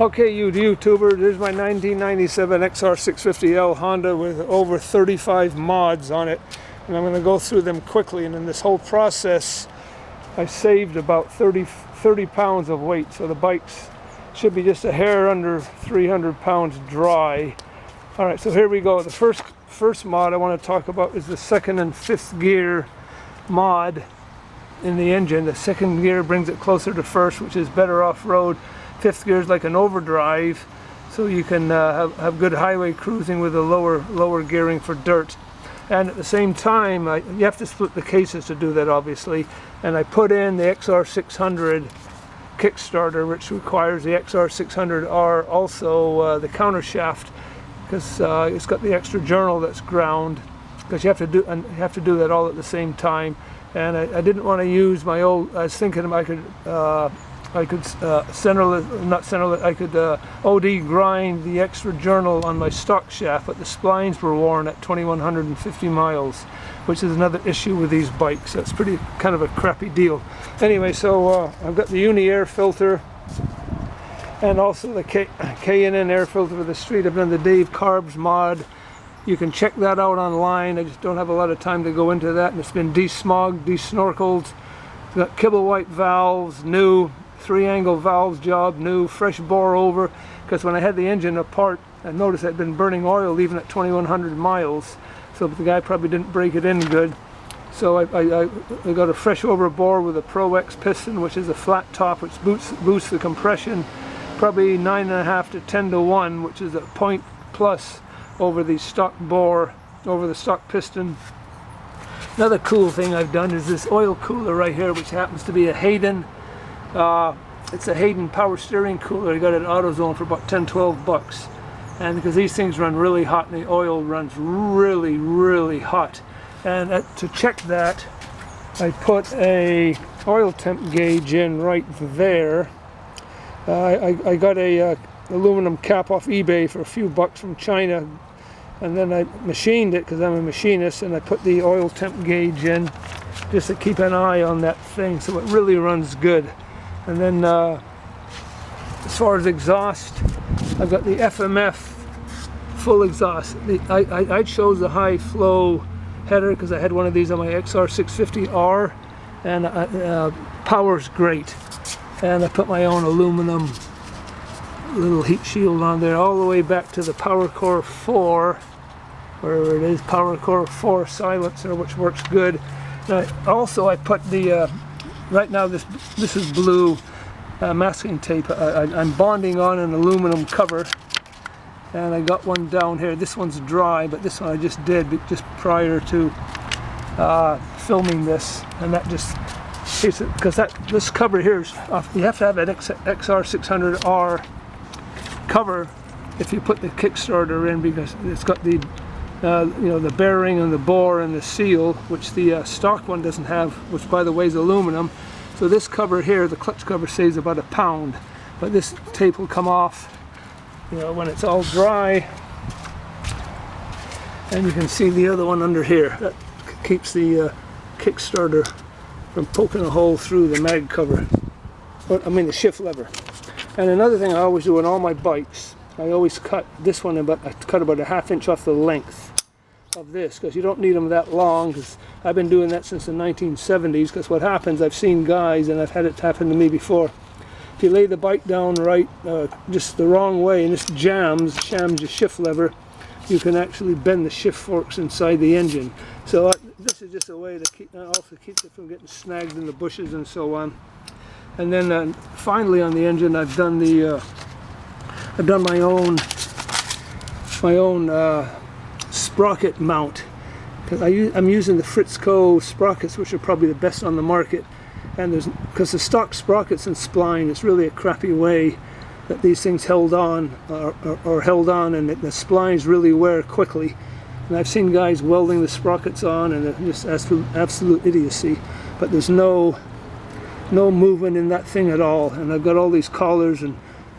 Okay, you YouTuber, there's my 1997 XR650L Honda with over 35 mods on it, and I'm going to go through them quickly. And in this whole process I saved about 30 pounds of weight, so the bikes should be just a hair under 300 pounds dry. Alright, so here we go. The first mod I want to talk about is the second and fifth gear mod in the engine. The second gear brings it closer to first, which is better off-road. Fifth gear is like an overdrive, so you can have good highway cruising with a lower gearing for dirt. And at the same time, you have to split the cases to do that, obviously. And I put in the XR600 Kickstarter, which requires the XR600R, also the counter shaft, because it's got the extra journal that's ground, because you have to do that all at the same time. And I didn't want to use my old. I was thinking I could OD grind the extra journal on my stock shaft, but the splines were worn at 2150 miles, which is another issue with these bikes. That's pretty kind of a crappy deal. Anyway, so I've got the Uni air filter and also the K&N air filter for the street. I've done the Dave Carbs mod. You can check that out online. I just don't have a lot of time to go into that. And it's been desmogged, desnorkeled. It's got kibble white valves, new. 3-angle valves job, new, fresh bore over, because when I had the engine apart I noticed I'd been burning oil even at 2100 miles, so the guy probably didn't break it in good. So I got a fresh over bore with a Pro X piston, which is a flat top, which boosts the compression probably 9.5 to 10 to 1, which is a point plus over the stock bore, over the stock piston. Another cool thing I've done is this oil cooler right here, which happens to be a Hayden. It's a Hayden power steering cooler. I got it at AutoZone for about 10-12 bucks, and because these things run really hot and the oil runs really hot, and to check that I put a oil temp gauge in right there. I got a aluminum cap off eBay for a few bucks from China, and then I machined it because I'm a machinist, and I put the oil temp gauge in just to keep an eye on that thing, so it really runs good. And then as far as exhaust, I've got the FMF full exhaust. I chose the high flow header because I had one of these on my XR650R, and power's great. And I put my own aluminum little heat shield on there all the way back to the PowerCore 4, wherever it is, PowerCore 4 silencer, which works good. Now, also I put the right now this is blue masking tape. I'm bonding on an aluminum cover, and I got one down here. This one's dry, but this one I just did just prior to filming this, and that just because this cover here is you have to have an XR600R cover if you put the Kickstarter in, because it's got the the bearing and the bore and the seal, which the stock one doesn't have, which by the way is aluminum. So this cover here, the clutch cover, saves about a pound, but this tape will come off when it's all dry. And you can see the other one under here that keeps the Kickstarter from poking a hole through the mag cover, the shift lever. And another thing I always do on all my bikes, I always cut this one I cut about a ½ inch off the length of this, because you don't need them that long, because I've been doing that since the 1970s. Because what happens, I've seen guys, and I've had it happen to me before, if you lay the bike down right, just the wrong way, and this shams your shift lever, you can actually bend the shift forks inside the engine. So this is just a way to also keep it from getting snagged in the bushes and so on. And then finally on the engine, I've done my own sprocket mount, because I'm using the Fritzco sprockets, which are probably the best on the market. And because the stock sprockets and spline, it's really a crappy way that these things held on, and the splines really wear quickly. And I've seen guys welding the sprockets on, and it's just absolute idiocy. But there's no movement in that thing at all. And I've got all these collars and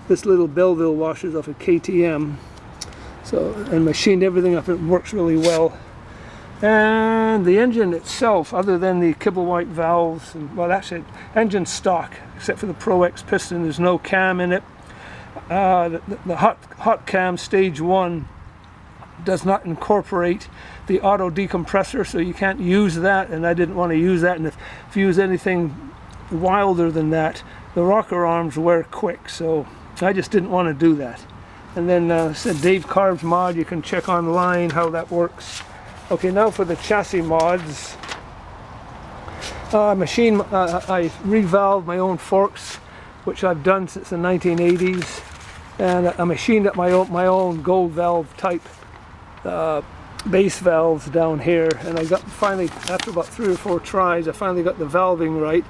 this little Belleville washers off of KTM, and machined everything up. It works really well. And the engine itself, other than the kibble white valves, and well, that's it, engine stock except for the Pro X piston. There's no cam in it. the hot cam stage 1 does not incorporate the auto decompressor, so you can't use that, and I didn't want to use that. And if you use anything wilder than that, the rocker arms wear quick, so I just didn't want to do that. And then said Dave Carv's mod, you can check online how that works. Okay, now for the chassis mods. I revalved my own forks, which I've done since the 1980s, and I machined up my own gold valve type base valves down here, and I got finally, after about 3 or 4 tries, I finally got the valving right.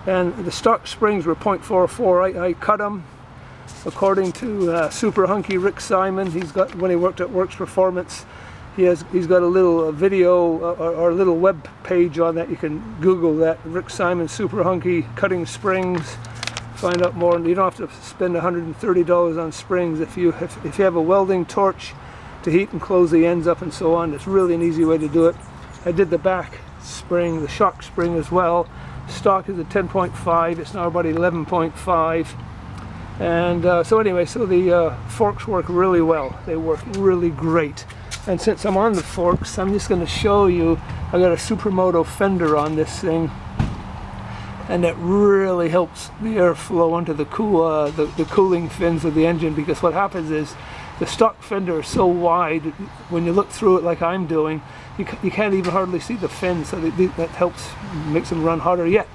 And the stock springs were 0.44. I cut them according to Super Hunky Rick Simon. He's got, when he worked at Works Performance, he's got a little video or a little web page on that. You can Google that, Rick Simon Super Hunky cutting springs. Find out more. You don't have to spend $130 on springs if you have a welding torch to heat and close the ends up and so on. It's really an easy way to do it. I did the back spring, the shock spring as well. Stock is a 10.5. It's now about 11.5. And so anyway, so the forks work really well. They work really great. And since I'm on the forks, I'm just going to show you. I got a Supermoto fender on this thing, and it really helps the airflow into the cooling fins of the engine, because what happens is the stock fender is so wide, when you look through it like I'm doing, you can't even hardly see the fins, so that helps, makes them run hotter yet.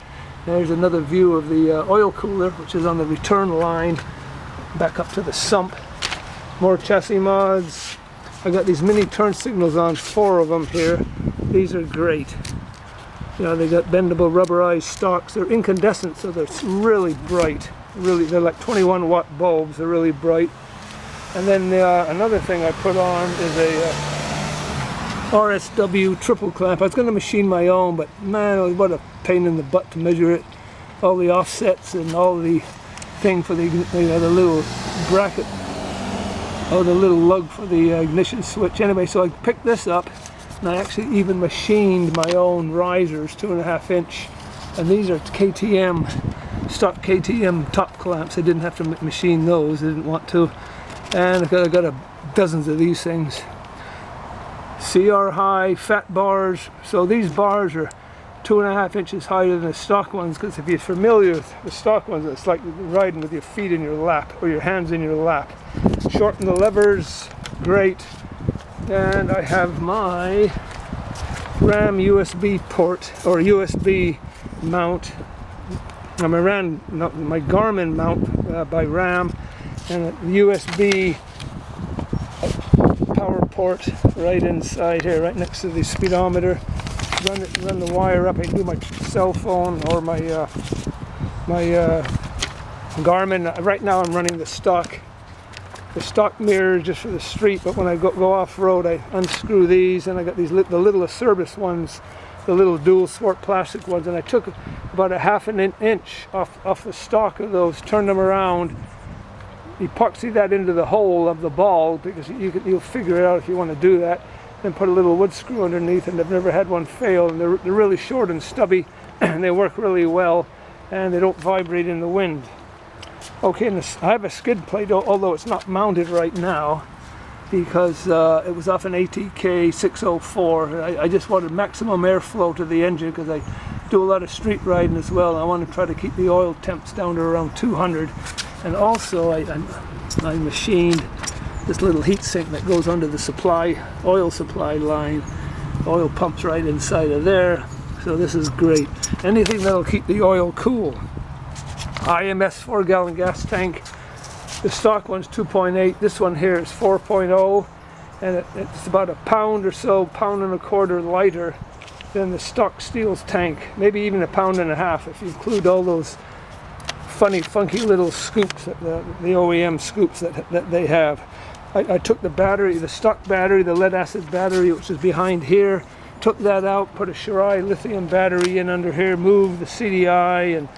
There's another view of the oil cooler, which is on the return line, back up to the sump. More chassis mods. I got these mini turn signals on, 4 of them here. These are great. You know, they got bendable rubberized stocks. They're incandescent, so they're really bright. Really, they're like 21-watt bulbs. They're really bright. And then another thing I put on is a RSW triple clamp. I was going to machine my own, but man, what a pain in the butt to measure it. All the offsets and all the thing for the little bracket, oh, the little lug for the ignition switch. Anyway, so I picked this up, and I actually even machined my own risers, 2.5 inch, and these are KTM, stock KTM top clamps. I didn't have to machine those, I didn't want to. And I got dozens of these things. CR high fat bars. So these bars are 2.5 inches higher than the stock ones, because if you're familiar with the stock ones, it's like riding with your feet in your lap or your hands in your lap. Shorten the levers, great. And I have my RAM USB port or USB mount. My Garmin mount by RAM, and a USB power port right inside here, right next to the speedometer. Run the wire up. I can do my cell phone or my Garmin. Right now I'm running the stock mirror just for the street, but when I go off road, I unscrew these, and I got these the little Acerbis ones, the little dual sport plastic ones, and I took about 1/2 inch off the stock of those, turned them around, epoxy that into the hole of the ball, because you'll figure it out if you want to do that. Then put a little wood screw underneath, and I've never had one fail. And they're really short and stubby, and they work really well, and they don't vibrate in the wind. Okay, and I have a skid plate, although it's not mounted right now, because it was off an ATK 604. I just wanted maximum airflow to the engine, because I do a lot of street riding as well. I want to try to keep the oil temps down to around 200. And also I machined this little heat sink that goes under the oil supply line. Oil pumps right inside of there, so this is great. Anything that'll keep the oil cool. IMS 4-gallon gas tank. The stock one's 2.8. This one here is 4.0, and it's about a pound or so, £1.25 pounds lighter than the stock Steels tank. Maybe even 1.5 pounds if you include all those funky little scoops, the OEM scoops that they have. I took the battery, the stock battery, the lead acid battery, which is behind here, took that out, put a Shirai lithium battery in under here, moved the CDI and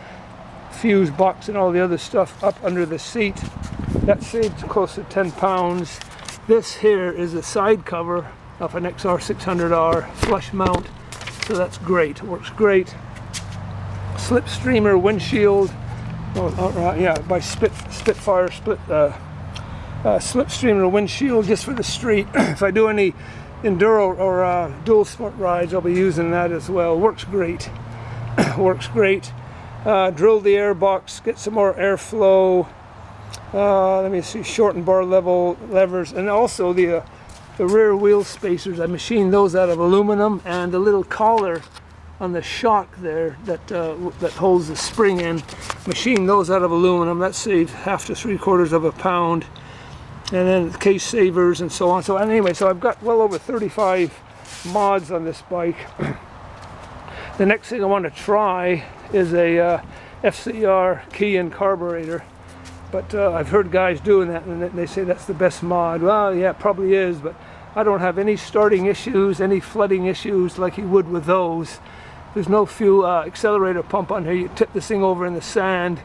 fuse box and all the other stuff up under the seat. That saved close to 10 pounds. This here is a side cover of an XR600R flush mount, so that's great, works great. Slip streamer windshield, Yeah, by Spitfire slipstream or windshield just for the street. If I do any enduro or dual sport rides, I'll be using that as well. Works great. Works great. Drill the air box, get some more airflow. Let me see, shorten bar level levers, and also the rear wheel spacers. I machined those out of aluminum, and the little collar on the shock there that holds the spring in, machined those out of aluminum. That saved half to 3/4 of a pound. And then the case savers and so on. So anyway, so I've got well over 35 mods on this bike. The next thing I want to try is a FCR key and carburetor. But I've heard guys doing that, and they say that's the best mod. Well, yeah, it probably is, but I don't have any starting issues, any flooding issues like you would with those. There's no fuel accelerator pump on here. You tip this thing over in the sand,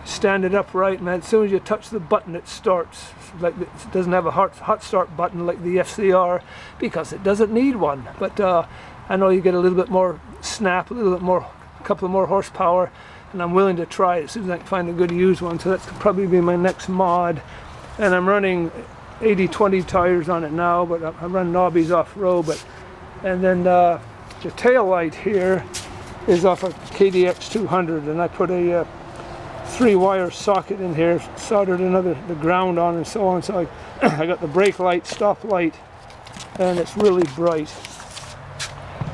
stand it upright, and as soon as you touch the button, it starts. Like, it doesn't have a hot start button like the FCR, because it doesn't need one. But I know you get a little bit more snap, a little bit more, a couple of more horsepower, and I'm willing to try it as soon as I can find a good used one. So that's probably be my next mod. And I'm running 80/20 tires on it now, but I run knobbies off-road. And then the tail light here is off a KDX 200, and I put a 3-wire socket in here, soldered the ground on and so on. So I got the brake light, stop light, and it's really bright.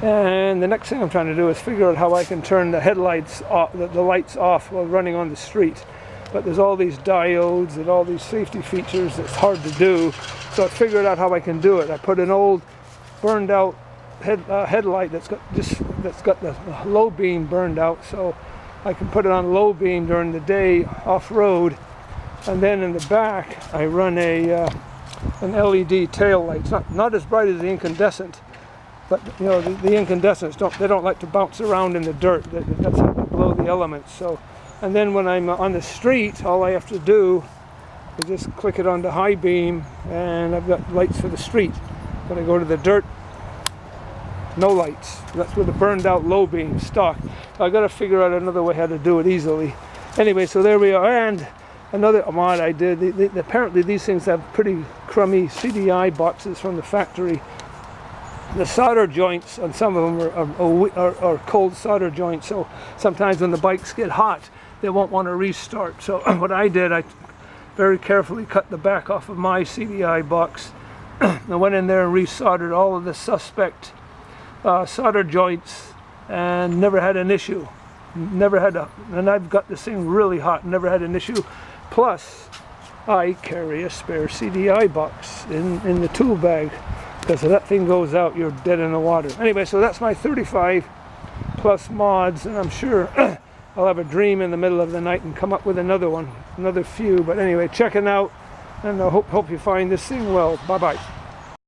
And the next thing I'm trying to do is figure out how I can turn the headlights off, the lights off while running on the street. But there's all these diodes and all these safety features that's hard to do. So I figured out how I can do it. I put an old burned out headlight that's got the low beam burned out, so I can put it on low beam during the day off-road, and then in the back I run an LED tail light. It's not as bright as the incandescent, but you know, the incandescents don't like to bounce around in the dirt. That's how they blow the elements. So, and then when I'm on the street, all I have to do is just click it onto high beam, and I've got lights for the street. When I go to the dirt, no lights. That's with the burned out low beam stock. So I got to figure out another way how to do it easily. Anyway, so there we are. And another mod I did. Apparently these things have pretty crummy CDI boxes from the factory. The solder joints on some of them are cold solder joints. So sometimes when the bikes get hot, they won't want to restart. So what I did, I very carefully cut the back off of my CDI box. I went in there and resoldered all of the suspect solder joints, and never had an issue. And I've got this thing really hot, never had an issue. Plus, I carry a spare CDI box in the tool bag, because if that thing goes out, you're dead in the water. Anyway, so that's my 35 plus mods, and I'm sure I'll have a dream in the middle of the night and come up with another few. But anyway, check it out, and I hope you find this thing well. Bye-bye.